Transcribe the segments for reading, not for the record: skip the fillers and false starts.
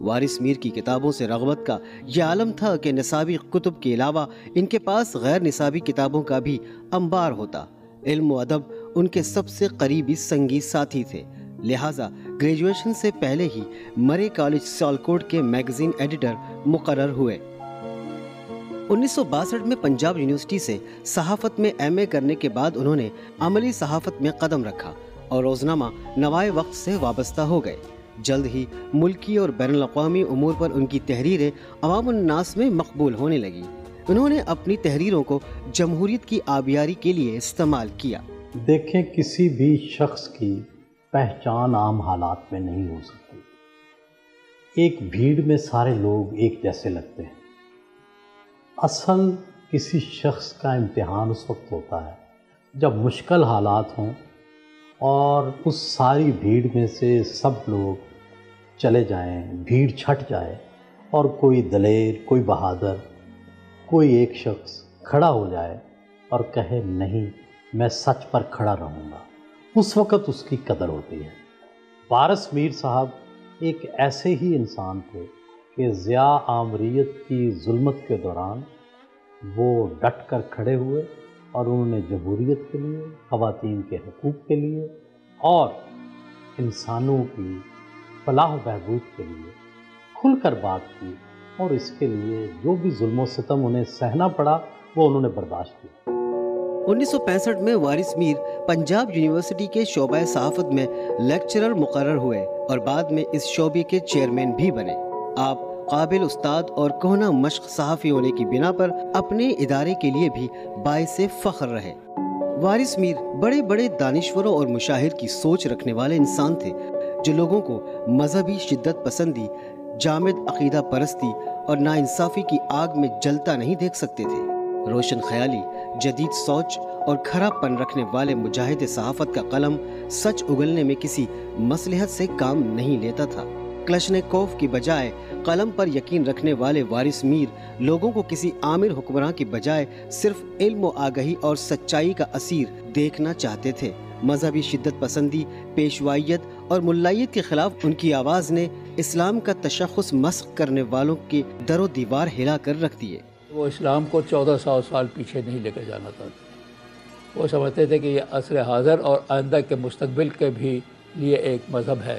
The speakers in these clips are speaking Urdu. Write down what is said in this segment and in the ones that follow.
وارث میر کی کتابوں سے رغبت کا یہ عالم تھا کہ نصابی کتب کے علاوہ ان کے پاس غیر نصابی کتابوں کا بھی انبار ہوتا۔ علم و ادب ان کے سب سے قریبی سنگی ساتھی تھے، لہٰذا گریجویشن سے پہلے ہی مرے کالج سیالکوٹ کے میگزین ایڈیٹر مقرر ہوئے۔ 1962 میں پنجاب یونیورسٹی سے صحافت میں ایم اے کرنے کے بعد انہوں نے عملی صحافت میں قدم رکھا اور روزنامہ نوائے وقت سے وابستہ ہو گئے۔ جلد ہی ملکی اور بین الاقوامی امور پر ان کی تحریریں عوام الناس میں مقبول ہونے لگی۔ انہوں نے اپنی تحریروں کو جمہوریت کی آبیاری کے لیے استعمال کیا۔ دیکھیں، کسی بھی شخص کی پہچان عام حالات میں نہیں ہو سکتی۔ ایک بھیڑ میں سارے لوگ ایک جیسے لگتے ہیں۔ اصل کسی شخص کا امتحان اس وقت ہوتا ہے جب مشکل حالات ہوں اور اس ساری بھیڑ میں سے سب لوگ چلے جائیں، بھیڑ چھٹ جائے اور کوئی دلیر، کوئی بہادر، کوئی ایک شخص کھڑا ہو جائے اور کہے نہیں، میں سچ پر کھڑا رہوں گا، اس وقت اس کی قدر ہوتی ہے۔ وارث میر صاحب ایک ایسے ہی انسان تھے کہ ضیاء آمریت کی ظلمت کے دوران وہ ڈٹ کر کھڑے ہوئے اور انہوں نے جمہوریت کے لیے، خواتین کے حقوق کے لیے اور انسانوں کی فلاح و بہبود کے لیے کھل کر بات کی، اور اس کے لیے جو بھی ظلم و ستم انہیں سہنا پڑا وہ انہوں نے برداشت کیا۔ 1965 میں وارث میر پنجاب یونیورسٹی کے شعبہ صحافت میں لیکچرر مقرر ہوئے اور بعد میں اس شعبے کے چیئرمین بھی بنے۔ آپ قابل استاد اور کہنہ مشق صحافی ہونے کی بنا پر اپنے ادارے کے لیے بھی باعث فخر رہے۔ وارث میر بڑے بڑے دانشوروں اور مشاہیر کی سوچ رکھنے والے انسان تھے جو لوگوں کو مذہبی شدت پسندی، جامد عقیدہ پرستی اور ناانصافی کی آگ میں جلتا نہیں دیکھ سکتے تھے۔ روشن خیالی، جدید سوچ اور کھرا پن رکھنے والے مجاہد صحافت کا قلم سچ اگلنے میں کسی مصلحت سے کام نہیں لیتا تھا۔ کلشنکوف کی بجائے قلم پر یقین رکھنے والے وارث میر لوگوں کو کسی آمر حکمراں کی بجائے صرف علم و آگہی اور سچائی کا اسیر دیکھنا چاہتے تھے۔ مذہبی شدت پسندی، پیشوائیت اور ملائیت کے خلاف ان کی آواز نے اسلام کا تشخص مسخ کرنے والوں کی در و دیوار ہلا کر رکھ دیے۔ وہ اسلام کو 1400 سال پیچھے نہیں لے کر جانا چاہتے۔ وہ سمجھتے تھے کہ یہ عصر حاضر اور آئندہ کے مستقبل کے بھی لیے ایک مذہب ہے۔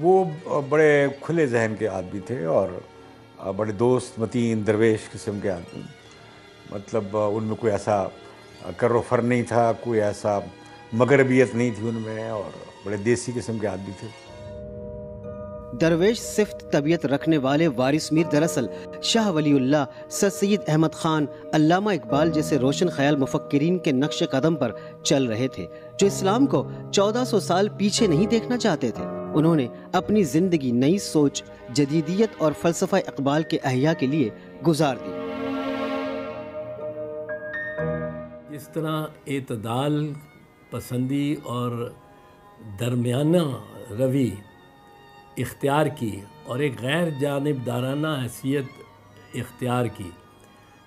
وہ بڑے کھلے ذہن کے آدمی تھے اور بڑے دوست متین درویش قسم کے آدمی، مطلب ان میں کوئی ایسا کر و فر نہیں تھا، کوئی ایسا مغربیت نہیں تھی ان میں، اور بڑے دیسی قسم کے آدمی تھے۔ درویش صفت طبیعت رکھنے والے وارث میر دراصل شاہ ولی اللہ، سر سید احمد خان، علامہ اقبال جیسے روشن خیال مفکرین کے نقش قدم پر چل رہے تھے جو اسلام کو 1400 سال پیچھے نہیں دیکھنا چاہتے تھے۔ انہوں نے اپنی زندگی نئی سوچ، جدیدیت اور فلسفہ اقبال کے احیاء کے لیے گزار دی۔ جس طرح اعتدال پسندی اور درمیانہ روی اختیار کی اور ایک غیر جانبدارانہ حیثیت اختیار کی،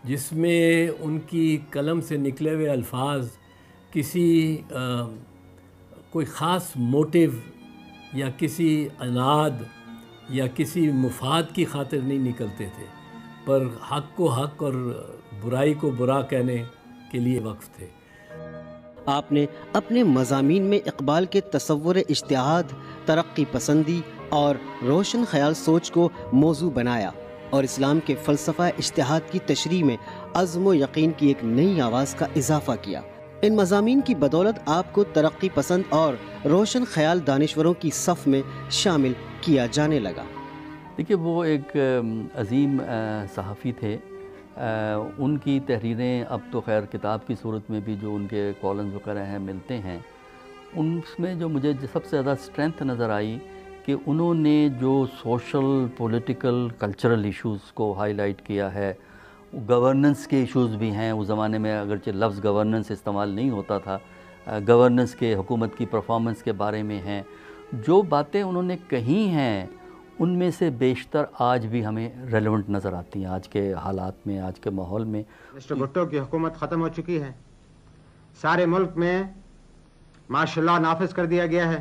جس میں ان کی قلم سے نکلے ہوئے الفاظ کسی کوئی خاص موٹیو یا کسی اناد یا کسی مفاد کی خاطر نہیں نکلتے تھے، پر حق کو حق اور برائی کو برا کہنے کے لیے وقف تھے۔ آپ نے اپنے مضامین میں اقبال کے تصور اجتہاد، ترقی پسندی اور روشن خیال سوچ کو موضوع بنایا اور اسلام کے فلسفہ اجتہاد کی تشریح میں عزم و یقین کی ایک نئی آواز کا اضافہ کیا۔ ان مضامین کی بدولت آپ کو ترقی پسند اور روشن خیال دانشوروں کی صف میں شامل کیا جانے لگا۔ دیکھیے، وہ ایک عظیم صحافی تھے۔ ان کی تحریریں اب تو خیر کتاب کی صورت میں بھی جو ان کے کالمز وغیرہ ہیں ملتے ہیں، ان میں جو مجھے سب سے زیادہ اسٹرینتھ نظر آئی کہ انہوں نے جو سوشل، پولیٹیکل، کلچرل ایشوز کو ہائی لائٹ کیا ہے۔ گورننس کے ایشوز بھی ہیں، اس زمانے میں اگرچہ لفظ گورننس استعمال نہیں ہوتا تھا، گورننس کے، حکومت کی پرفارمنس کے بارے میں ہیں۔ جو باتیں انہوں نے کہی ہیں ان میں سے بیشتر آج بھی ہمیں ریلیونٹ نظر آتی ہیں آج کے حالات میں، آج کے ماحول میں۔ مسٹر بھٹو کی حکومت ختم ہو چکی ہے، سارے ملک میں ماشاء اللہ نافذ کر دیا گیا ہے،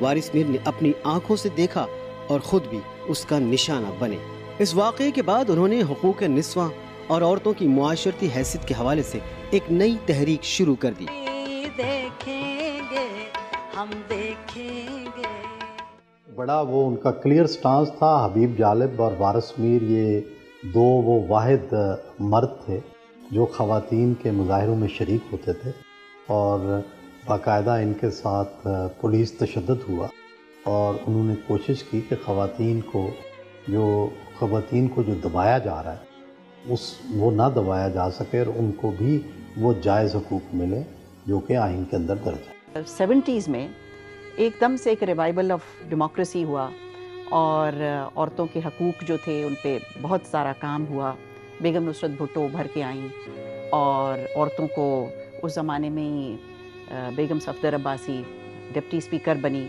وارث میر نے اپنی آنکھوں سے دیکھا اور خود بھی اس کا نشانہ بنے۔ اس واقعے کے بعد انہوں نے حقوق نسواں اور عورتوں کی معاشرتی حیثیت کے حوالے سے ایک نئی تحریک شروع کر دی۔ دیکھیں گے ہم دیکھیں گے۔ بڑا وہ ان کا کلیئر سٹانس تھا۔ حبیب جالب اور وارث میر یہ دو وہ واحد مرد تھے جو خواتین کے مظاہروں میں شریک ہوتے تھے، اور باقاعدہ ان کے ساتھ پولیس تشدد ہوا، اور انہوں نے کوشش کی کہ خواتین کو جو دبایا جا رہا ہے وہ نہ دبایا جا سکے، اور ان کو بھی وہ جائز حقوق ملے جو کہ آئین کے اندر درج ہے۔ 70s میں ایک دم سے ایک ریوائول آف ڈیموکریسی ہوا، اور عورتوں کے حقوق جو تھے ان پہ بہت سارا کام ہوا۔ بیگم نصرت بھٹو ابھر کے آئیں، اور عورتوں کو اس زمانے میں ہی بیگم صفدر عباسی ڈپٹی اسپیکر بنی،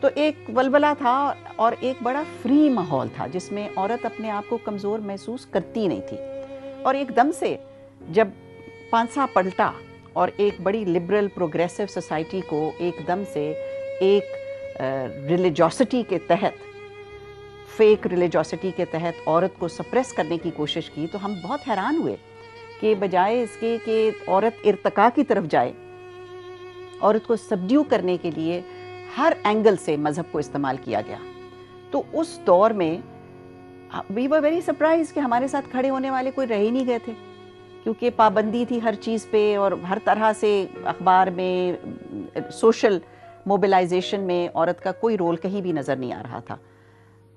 تو ایک ولولہ تھا اور ایک بڑا فری ماحول تھا جس میں عورت اپنے آپ کو کمزور محسوس کرتی نہیں تھی۔ اور ایک دم سے جب پانسا پلٹا اور ایک بڑی لبرل پروگریسو سوسائٹی کو ایک دم سے ایک ریلیجوسٹی کے تحت، فیک ریلیجوسٹی کے تحت عورت کو سپریس کرنے کی کوشش کی، تو ہم بہت حیران ہوئے کہ بجائے اس کے کہ عورت ارتقاء کی طرف جائے، عورت کو سبڈیو کرنے کے لیے ہر اینگل سے مذہب کو استعمال کیا گیا۔ تو اس دور میں وی ور ویری سرپرائز کہ ہمارے ساتھ کھڑے ہونے والے کوئی رہ ہی نہیں گئے تھے، کیونکہ پابندی تھی ہر چیز پہ، اور ہر طرح سے اخبار میں، سوشل موبلائزیشن میں عورت کا کوئی رول کہیں بھی نظر نہیں آ رہا تھا۔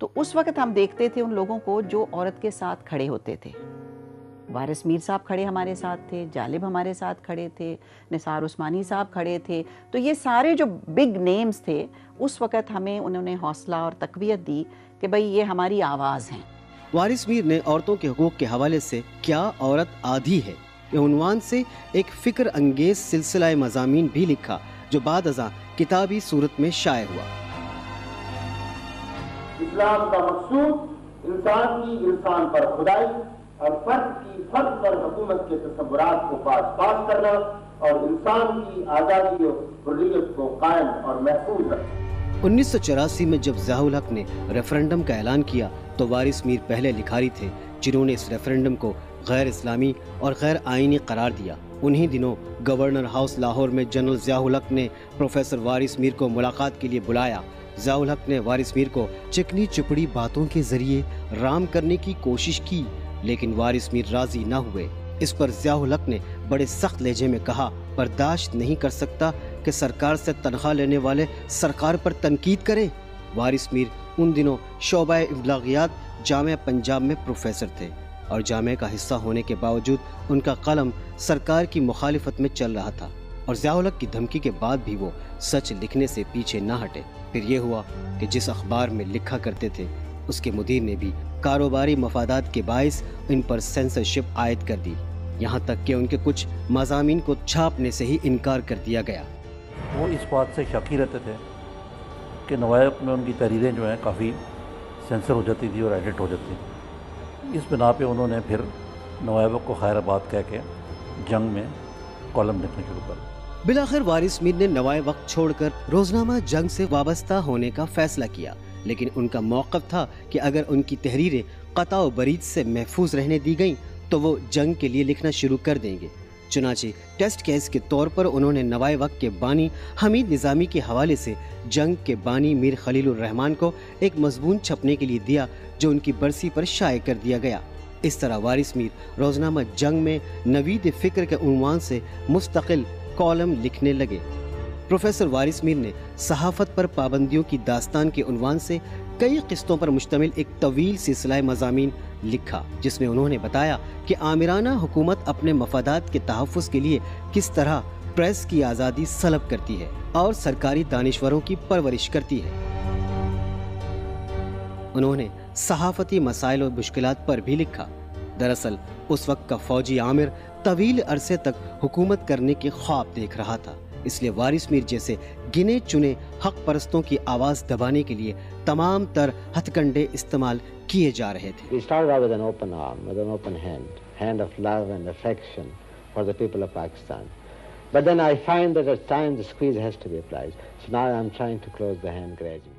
تو اس وقت ہم دیکھتے تھے ان لوگوں کو جو عورت کے ساتھ کھڑے ہوتے تھے۔ وارث میر صاحب کھڑے ہمارے ساتھ تھے، جالب ہمارے ساتھ کھڑے تھے، نثار عثمانی صاحب کھڑے تھے، تو یہ سارے جو بگ نیمز تھے اس وقت ہمیں انہوں نے حوصلہ اور تقویت دی کہ بھئی یہ ہماری آواز ہیں۔ وارث میر نے عورتوں کے حقوق کے حوالے سے کیا عورت آدھی ہے یہ عنوان سے ایک فکر انگیز سلسلہ مضامین بھی لکھا جو بعد ازاں کتابی صورت میں شائع ہوا۔ اسلام کا مقصود انسان کی انسان پر خدائی اور فرد کی فرد پر حکومت کے تصورات کو پاس کرنا اور انسان کی آزادی و حریت کو قائم اور محفوظ رکھنا۔ 1984 میں جب ضیاء الحق نے ریفرنڈم کا اعلان کیا تو وارث میر پہلے لکھاری تھے جنہوں نے اس ریفرنڈم کو غیر اسلامی اور غیر آئینی قرار دیا۔ انہی دنوں گورنر ہاؤس لاہور میں جنرل ضیاء الحق نے پروفیسر وارث میر کو ملاقات کے لیے بلایا۔ ضیاء الحق نے وارث میر کو چکنی چپڑی باتوں کے ذریعے رام کرنے کی کوشش کی، لیکن وارث میر راضی نہ ہوئے۔ اس پر ضیاء الحق نے بڑے سخت لہجے میں کہا، برداشت نہیں کر سکتا کہ سرکار سے تنخواہ لینے والے سرکار پر تنقید کریں۔ وارث میر ان دنوں شعبہ ابلاغیات جامعہ پنجاب میں پروفیسر تھے، اور جامعہ کا حصہ ہونے کے باوجود ان کا قلم سرکار کی مخالفت میں چل رہا تھا، اور ضیاء الحق کی دھمکی کے بعد بھی وہ سچ لکھنے سے پیچھے نہ ہٹے۔ پھر یہ ہوا کہ جس اخبار میں لکھا کرتے تھے اس کے مدیر نے بھی کاروباری مفادات کے باعث ان پر سینسرشپ عائد کر دی، یہاں تک کہ ان کے کچھ مضامین کو چھاپنے سے ہی انکار کر دیا گیا۔ وہ اس بات سے شاکی رہتے تھے کہ نوائب میں ان کی تحریریں جو ہیں کافی سینسر ہو جاتی تھی اور ایڈٹ ہو جاتی تھی۔ اس بنا پہ انہوں نے پھر نوائبوں کو خیر آباد کہہ کے جنگ میں کالم لکھنا شروع کر۔ بلاخر وارث میر نے نوائے وقت چھوڑ کر روزنامہ جنگ سے وابستہ ہونے کا فیصلہ کیا، لیکن ان کا موقف تھا کہ اگر ان کی تحریریں قطع و برید سے محفوظ رہنے دی گئیں تو وہ جنگ کے لیے لکھنا شروع کر دیں گے۔ چنانچہ ٹیسٹ کیس کے طور پر انہوں نے نوائے وقت کے بانی حمید نظامی کے حوالے سے جنگ کے بانی میر خلیل الرحمن کو ایک مضمون چھپنے کے لیے دیا جو ان کی برسی پر شائع کر دیا گیا۔ اس طرح وارث میر روزنامہ جنگ میں نوید فکر کے عنوان سے مستقل کالم لکھنے لگے۔ پروفیسر وارث میر نے صحافت پر پابندیوں کی داستان کے عنوان سے کئی قسطوں پر مشتمل ایک طویل سلسلہ مضامین لکھا، جس میں انہوں نے بتایا کہ آمرانہ حکومت اپنے مفادات کے تحفظ کے لیے کس طرح پریس کی آزادی سلب کرتی ہے اور سرکاری دانشوروں کی پرورش کرتی ہے۔ انہوں نے صحافتی مسائل و مشکلات پر بھی لکھا۔ دراصل اس وقت کا فوجی عامر طویل عرصے تک حکومت کرنے کے خواب دیکھ رہا تھا، اس لیے وارث میر جیسے گنے چنے حق پرستوں کی آواز دبانے کے لیے تمام تر ہتھ کنڈے استعمال کیے جا رہے تھے۔ We started out with an open arm, with an open hand of love and affection for the people of Pakistan. But then I find that at times the squeeze has to be applied. So now I'm trying to close the hand gradually.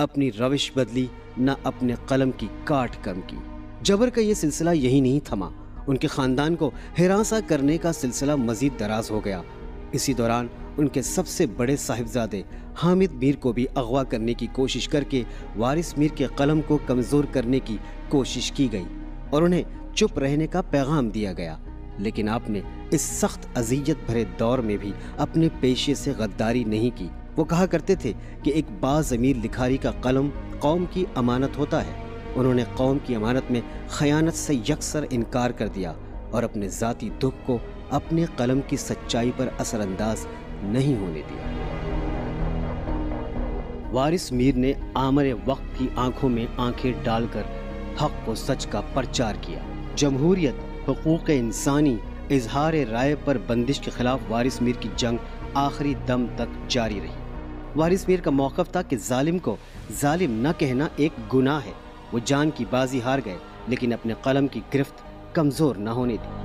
اپنی روش بدلی نہ اپنے قلم کی کاٹ کم کی۔ جبر کا یہ سلسلہ یہی نہیں تھما، ان کے خاندان کو ہراساں کرنے کا سلسلہ مزید دراز ہو گیا۔ اسی دوران ان کے سب سے بڑے صاحبزادے حامد میر کو بھی اغوا کرنے کی کوشش کر کے وارث میر کے قلم کو کمزور کرنے کی کوشش کی گئی اور انہیں چپ رہنے کا پیغام دیا گیا، لیکن آپ نے اس سخت اذیت بھرے دور میں بھی اپنے پیشے سے غداری نہیں کی۔ وہ کہا کرتے تھے کہ ایک باضمیر لکھاری کا قلم قوم کی امانت ہوتا ہے۔ انہوں نے قوم کی امانت میں خیانت سے یکسر انکار کر دیا اور اپنے ذاتی دکھ کو اپنے قلم کی سچائی پر اثر انداز نہیں ہونے دیا۔ وارث میر نے آمر وقت کی آنکھوں میں آنکھیں ڈال کر حق و سچ کا پرچار کیا۔ جمہوریت، حقوق انسانی، اظہار رائے پر بندش کے خلاف وارث میر کی جنگ آخری دم تک جاری رہی۔ وارث میر کا موقف تھا کہ ظالم کو ظالم نہ کہنا ایک گناہ ہے۔ وہ جان کی بازی ہار گئے لیکن اپنے قلم کی گرفت کمزور نہ ہونے دی۔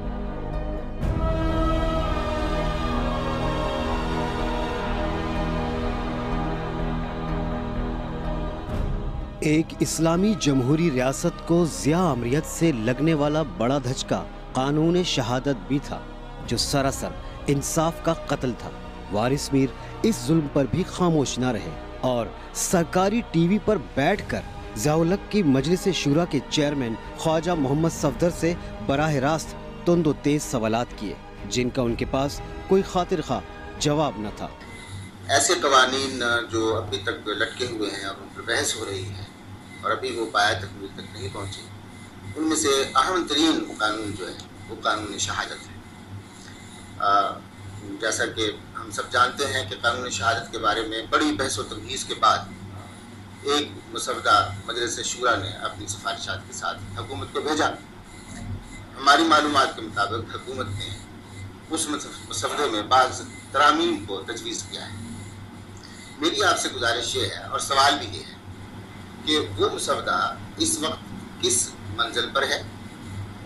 ایک اسلامی جمہوری ریاست کو ضیاء امریت سے لگنے والا بڑا دھچکا قانون شہادت بھی تھا، جو سراسر انصاف کا قتل تھا۔ وارث میر اس ظلم پر بھی خاموش نہ رہے اور سرکاری ٹی وی پر بیٹھ کر ضیاء الحق کی مجلس شورا کے چیئرمین خواجہ محمد صفدر سے براہ راست تند و تیز سوالات کیے، جن کا ان کے پاس کوئی خاطر خواہ جواب نہ تھا۔ ایسے قوانین جو ابھی تک لٹکے ہوئے ہیں اور ان پر بحث ہو رہی ہے اور ابھی وہ پایہ تکمیل تک نہیں پہنچی، ان میں سے اہم ترین قانون جو ہے وہ قانون شہادت ہے۔ جیسا کہ ہم سب جانتے ہیں کہ قانون شہادت کے بارے میں بڑی بحث و تبحیث کے بعد ایک مسودہ مجلس شورا نے اپنی سفارشات کے ساتھ حکومت کو بھیجا۔ ہماری معلومات کے مطابق حکومت نے اس مسودے میں بعض ترامیم کو تجویز کیا ہے۔ میری آپ سے گزارش یہ ہے اور سوال بھی یہ ہے کہ وہ مسودہ اس وقت کس منزل پر ہے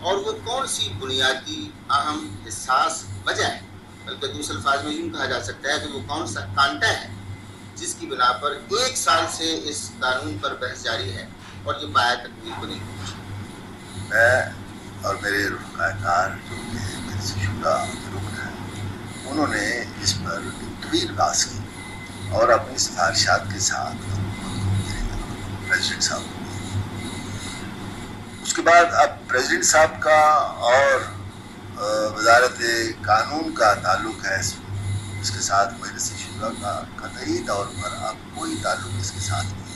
اور وہ کون سی بنیادی اہم حساس وجہ ہے، بلکہ دوسرے الفاظ میں یوں کہا جا سکتا ہے کہ وہ کون سا کانٹا ہے جس کی بنا پر 1 سال سے اس قانون پر بحث جاری ہے اور یہ پایہ تکمیل کو نہیں پہنچی۔ میں اور میرے رفقائے کار جو کہ میرے سے شورا رکن ہیں، انہوں نے اس پر طویل بحث کی اور اپنی سفارشات کے ساتھ پریزیڈنٹ صاحب کو دی۔ اس کے بعد اب پریزیڈنٹ صاحب کا اور وزارت قانون کا تعلق ہے اس کے ساتھ، مجلس شورا کا قطعی طور پر اب کوئی تعلق اس کے ساتھ نہیں۔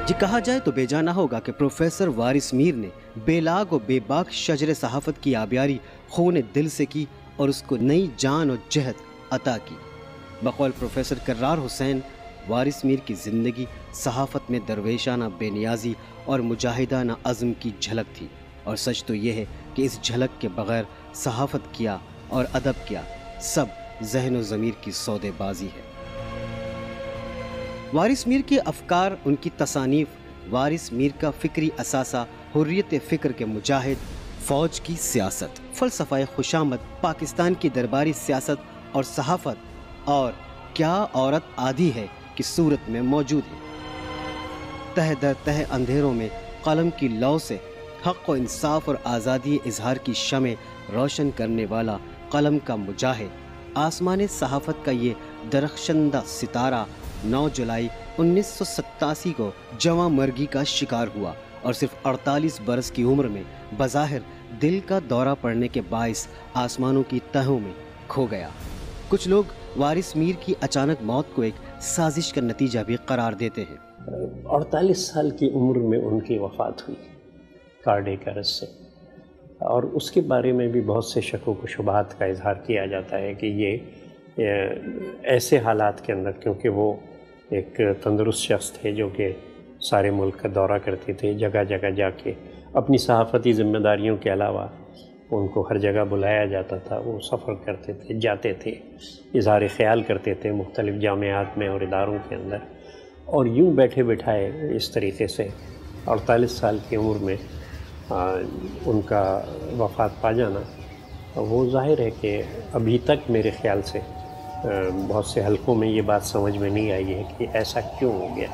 یہ کہا جائے تو بے جا نہ ہوگا کہ پروفیسر وارث میر نے بے لاگ و بے باک شجر صحافت کی آبیاری خون دل سے کی اور اس کو نئی جان و جہد عطا کی۔ بقول پروفیسر کرار حسین، وارث میر کی زندگی صحافت میں درویشانہ بے نیازی اور مجاہدانہ عزم کی جھلک تھی، اور سچ تو یہ ہے کہ اس جھلک کے بغیر صحافت کیا اور ادب کیا سب ذہن و ضمیر کی سودے بازی ہے۔ وارث میر کے افکار، ان کی تصانیف، وارث میر کا فکری اثاثہ حریت فکر کے مجاہد، فوج کی سیاست، فلسفہ خوشامد، پاکستان کی درباری سیاست اور صحافت، اور کیا عورت عادی ہے کی صورت میں موجود ہے۔ تہ در تہ اندھیروں میں قلم کی لو سے حق و انصاف اور آزادی اظہار کی شمع روشن کرنے والا قلم کا مجاہد، آسمان صحافت کا یہ درخشندہ ستارہ 9 جولائی 1987 کو جواں مرگی کا شکار ہوا اور صرف 48 برس کی عمر میں بظاہر دل کا دورہ پڑنے کے باعث آسمانوں کی تہوں میں کھو گیا۔ کچھ لوگ وارث میر کی اچانک موت کو ایک سازش کا نتیجہ بھی قرار دیتے ہیں۔ 48 سال کی عمر میں ان کی وفات ہوئی کارڈیک ارسٹ سے، اور اس کے بارے میں بھی بہت سے شکوک و شبہات کا اظہار کیا جاتا ہے کہ یہ ایسے حالات کے اندر، کیونکہ وہ ایک تندرست شخص تھے جو کہ سارے ملک کا دورہ کرتے تھے، جگہ جگہ جا کے اپنی صحافتی ذمہ داریوں کے علاوہ ان کو ہر جگہ بلایا جاتا تھا، وہ سفر کرتے تھے، جاتے تھے، اظہار خیال کرتے تھے مختلف جامعات میں اور اداروں کے اندر، اور یوں بیٹھے بٹھائے اس طریقے سے 48 سال کی عمر میں ان کا وفات پا جانا، وہ ظاہر ہے کہ ابھی تک میرے خیال سے بہت سے حلقوں میں یہ بات سمجھ میں نہیں آئی ہے کہ ایسا کیوں ہو گیا،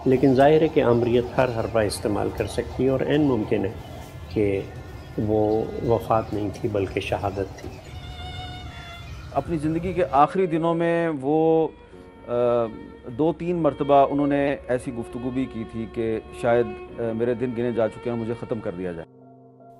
لیکن ظاہر ہے کہ آمریت ہر حربہ استعمال کر سکتی ہے، اور عین ممکن ہے کہ وہ وفات نہیں تھی بلکہ شہادت تھی۔ اپنی زندگی کے آخری دنوں میں وہ 2-3 مرتبہ انہوں نے ایسی گفتگو بھی کی تھی کہ شاید میرے دن گنے جا چکے ہیں، مجھے ختم کر دیا جائے۔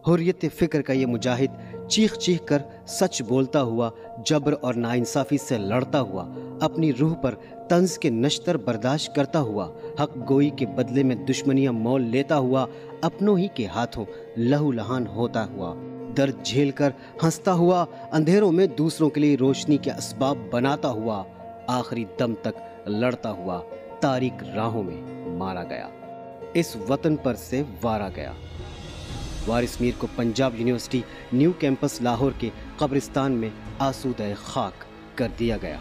حریت فکر کا یہ مجاہد چیخ چیخ کر سچ بولتا ہوا، جبر اور ناانصافی سے لڑتا ہوا، اپنی روح پر طنز کے نشتر برداشت کرتا ہوا، حق گوئی کے بدلے میں دشمنیاں مول لیتا ہوا، اپنوں ہی کے ہاتھوں لہو لہان ہوتا ہوا، درد جھیل کر ہنستا ہوا، اندھیروں میں دوسروں کے لیے روشنی کے اسباب بناتا ہوا، آخری دم تک لڑتا ہوا تاریک راہوں میں مارا گیا، اس وطن پر سے وارا گیا۔ وارث میر کو Punjab University New Campus Lahore کے قبرستان میں آسودہ خاک کر دیا گیا۔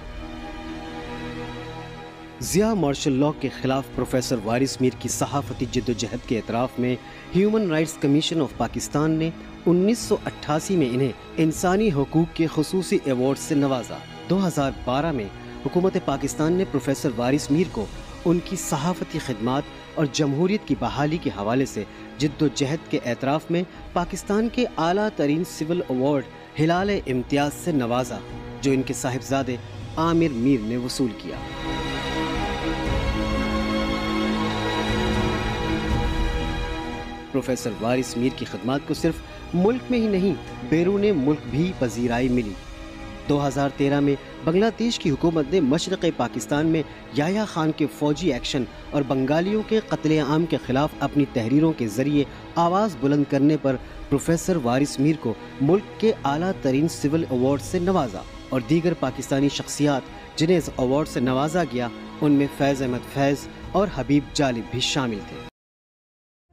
ضیاء مارشل لاء کے خلاف پروفیسر وارث میر کی صحافتی جدوجہد کے اعتراف میں human rights commission of Pakistan نے 1988 میں انہیں انسانی حقوق کے خصوصی ایوارڈ سے نوازا۔ 2012 میں حکومت پاکستان نے پروفیسر وارث میر کو ان کی صحافتی خدمات اور جمہوریت کی بحالی کے حوالے سے جد و جہد کے اعتراف میں پاکستان کے اعلیٰ ترین سول ایوارڈ ہلال امتیاز سے نوازا، جو ان کے صاحبزادے عامر میر نے وصول کیا۔ پروفیسر وارث میر کی خدمات کو صرف ملک میں ہی نہیں بیرون ملک بھی پذیرائی ملی۔ 2013 میں بنگلہ دیش کی حکومت نے مشرق پاکستان میں یحییٰ خان کے فوجی ایکشن اور بنگالیوں کے قتل عام کے خلاف اپنی تحریروں کے ذریعے آواز بلند کرنے پر پروفیسر وارث میر کو ملک کے اعلیٰ ترین سول ایوارڈ سے نوازا، اور دیگر پاکستانی شخصیات جنہیں اس ایوارڈ سے نوازا گیا ان میں فیض احمد فیض اور حبیب جالب بھی شامل تھے۔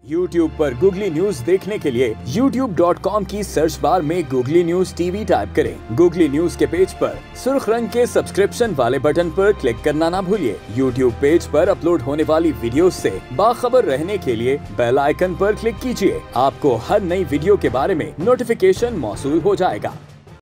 YouTube پر گوگلی نیوز دیکھنے کے لیے youtube.com کی سرچ بار میں googly news T V type کریں۔ گوگلی نیوز کے پیج پر سرخ رنگ کے سبسکرپشن والے بٹن پر کلک کرنا نہ بھولیے۔ YouTube پیج پر اپلوڈ ہونے والی ویڈیوز سے باخبر رہنے کے لیے بیل آئیکن پر کلک کیجیے۔ آپ کو ہر نئی ویڈیو کے بارے میں نوٹیفیکیشن موصول ہو جائے گا۔